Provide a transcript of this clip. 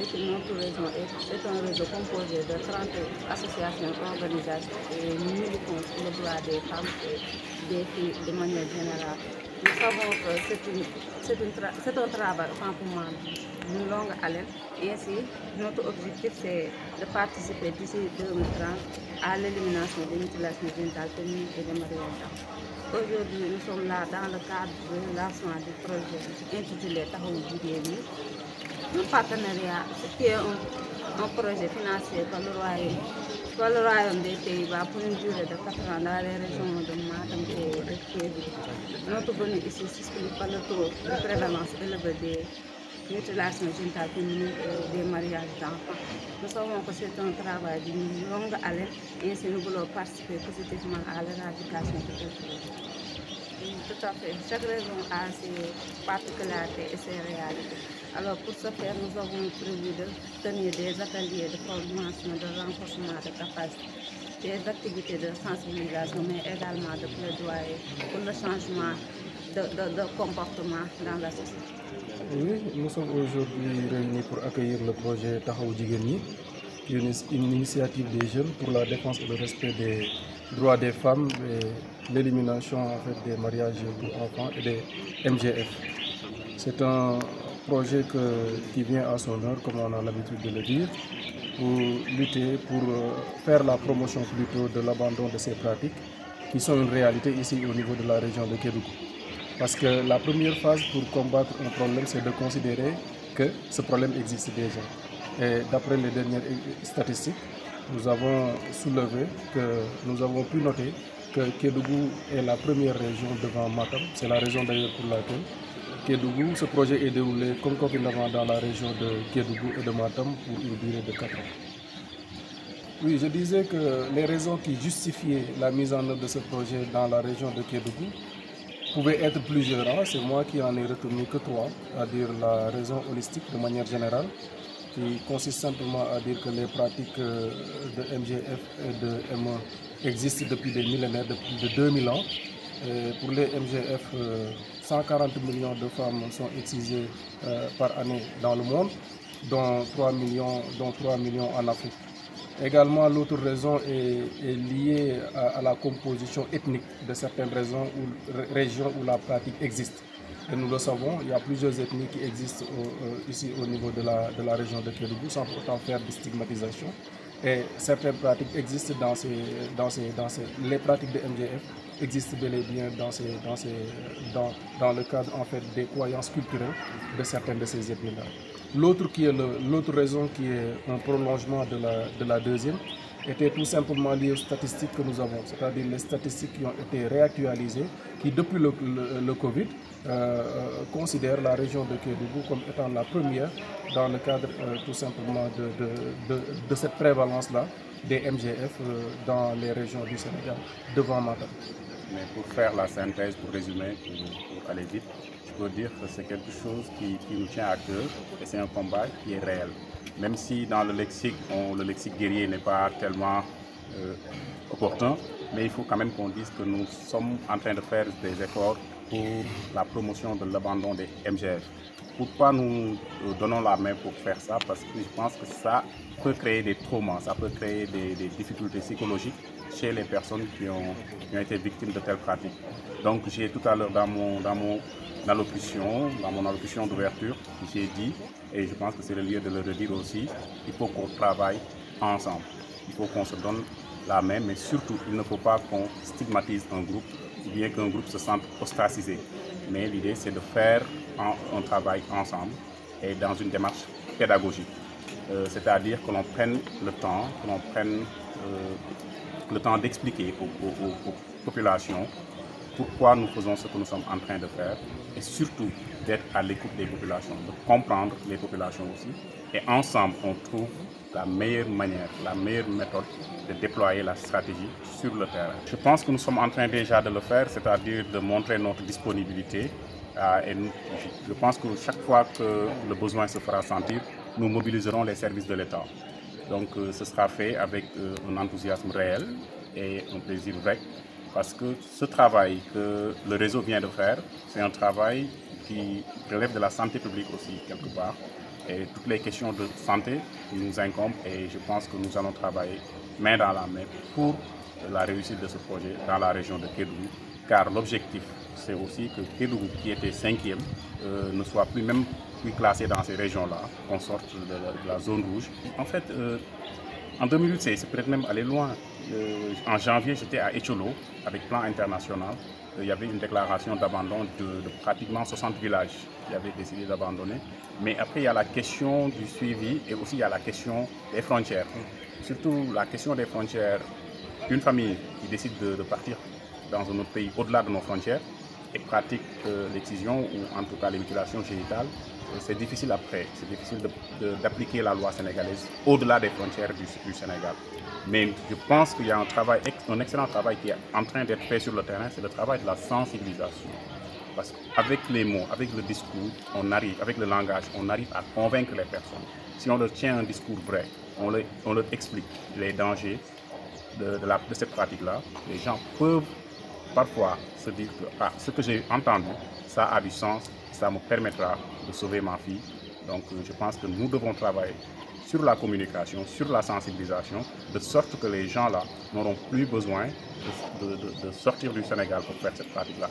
historique, notre région est un réseau composé de 30 associations, organisations et militants pour le droit des femmes et des filles de manière générale. Nous savons que c'est un travail d'une longue haleine. Et ainsi, notre objectif c'est de participer d'ici 2030 à l'élimination des mutilations génitales féminines et des mariages. Aujourd'hui, nous sommes là dans le cadre du lancement du projet intitulé Taxawu Jigéen Ñi, un partenariat qui est un projet financé par le Royaume des Pays-Bas pour une durée de 4 ans dans les régions de Matam et de Kédougou. Notre venue ici s'explique par le taux de prévalence élevé des mutilations génitales féminines et des mariages d'enfants. Nous savons que c'est un travail d'une longue haleine et ainsi nous voulons participer positivement à l'éradication de cette chose. Tout à fait. Chaque région a ses particularités et ses réalités. Alors pour ce faire, nous avons prévu de tenir des ateliers de formation, de renforcement de capacité, des activités de sensibilisation, mais également de plaidoyer pour le changement de comportement dans la société. Oui, nous sommes aujourd'hui réunis pour accueillir le projet Taxawu Jigéen Ñi, qui est une initiative des jeunes pour la défense et le respect des droits des femmes et l'élimination en fait, des mariages pour enfants et des MGF. C'est un projet qui vient à son heure, comme on a l'habitude de le dire, pour lutter, pour faire la promotion plutôt de l'abandon de ces pratiques qui sont une réalité ici au niveau de la région de Kédougou. Parce que la première phase pour combattre un problème, c'est de considérer que ce problème existe déjà. Et d'après les dernières statistiques, nous avons soulevé que nous avons pu noter que Kédougou est la première région devant Matam. C'est la raison d'ailleurs pour laquelle Kédougou, ce projet est déroulé concomitamment dans la région de Kédougou et de Matam pour une durée de 4 ans. Oui, je disais que les raisons qui justifiaient la mise en œuvre de ce projet dans la région de Kédougou pouvaient être plusieurs. C'est moi qui en ai retenu que 3, c'est-à-dire la raison holistique de manière générale, qui consiste simplement à dire que les pratiques de MGF et de ME existent depuis des millénaires, depuis de 2000 ans. Et pour les MGF, 140 millions de femmes sont excisées par année dans le monde, dont 3 millions en Afrique. Également, l'autre raison est liée à la composition ethnique de certaines régions où la pratique existe. Et nous le savons, il y a plusieurs ethnies qui existent ici au niveau de la région de Kédougou, sans pourtant faire de stigmatisation. Et certaines pratiques existent les pratiques de MGF existent bel et bien dans le cadre en fait, des croyances culturelles de certaines de ces ethnies-là. L'autre raison qui est un prolongement de la deuxième était tout simplement liée aux statistiques que nous avons, c'est-à-dire les statistiques qui ont été réactualisées, qui depuis le Covid considèrent la région de Kédougou comme étant la première dans le cadre tout simplement de cette prévalence-là des MGF dans les régions du Sénégal, devant Matam. Mais pour faire la synthèse, pour résumer, pour aller vite, je peux dire que c'est quelque chose qui nous tient à cœur et c'est un combat qui est réel. Même si dans le lexique guerrier n'est pas tellement opportun, mais il faut quand même qu'on dise que nous sommes en train de faire des efforts pour la promotion de l'abandon des MGF. Pourquoi nous donnons la main pour faire ça? Parce que je pense que ça peut créer des traumas, ça peut créer des difficultés psychologiques chez les personnes qui ont été victimes de telles pratiques. Donc j'ai tout à l'heure dans mon allocution d'ouverture, j'ai dit, et je pense que c'est le lieu de le redire aussi, il faut qu'on travaille ensemble. Il faut qu'on se donne la main, mais surtout, il ne faut pas qu'on stigmatise un groupe, ou bien qu'un groupe se sente ostracisé. Mais l'idée, c'est de faire un travail ensemble et dans une démarche pédagogique. C'est-à-dire que l'on prenne le temps d'expliquer aux populations pourquoi nous faisons ce que nous sommes en train de faire et surtout d'être à l'écoute des populations, de comprendre les populations aussi. Et ensemble, on trouve la meilleure manière, la meilleure méthode de déployer la stratégie sur le terrain. Je pense que nous sommes en train déjà de le faire, c'est-à-dire de montrer notre disponibilité. Et je pense que chaque fois que le besoin se fera sentir, nous mobiliserons les services de l'État. Donc ce sera fait avec un enthousiasme réel et un plaisir vrai. Parce que ce travail que le réseau vient de faire, c'est un travail qui relève de la santé publique aussi, quelque part. Et toutes les questions de santé nous incombent et je pense que nous allons travailler main dans la main pour la réussite de ce projet dans la région de Kédougou, car l'objectif c'est aussi que Kédougou, qui était 5e, ne soit plus même plus classé dans ces régions-là, qu'on sorte de la zone rouge. En fait, en 2008, c'est peut-être même aller loin. En janvier, j'étais à Echolo avec Plan International. Il y avait une déclaration d'abandon de pratiquement 60 villages qui avaient décidé d'abandonner. Mais après, il y a la question du suivi et aussi il y a la question des frontières. Surtout la question des frontières. Une famille qui décide de partir dans un autre pays au-delà de nos frontières et pratique l'excision ou en tout cas les mutilations génitales, c'est difficile après. C'est difficile d'appliquer la loi sénégalaise au-delà des frontières du Sénégal. Mais je pense qu'il y a un excellent travail qui est en train d'être fait sur le terrain, c'est le travail de la sensibilisation. Parce qu'avec les mots, avec le discours, avec le langage, on arrive à convaincre les personnes. Si on leur tient un discours vrai, on leur explique les dangers de cette pratique-là, les gens peuvent parfois se dire que ce que j'ai entendu, ça a du sens, ça me permettra de sauver ma fille. Donc je pense que nous devons travailler sur la communication, sur la sensibilisation, de sorte que les gens-là n'auront plus besoin de sortir du Sénégal pour faire cette pratique-là.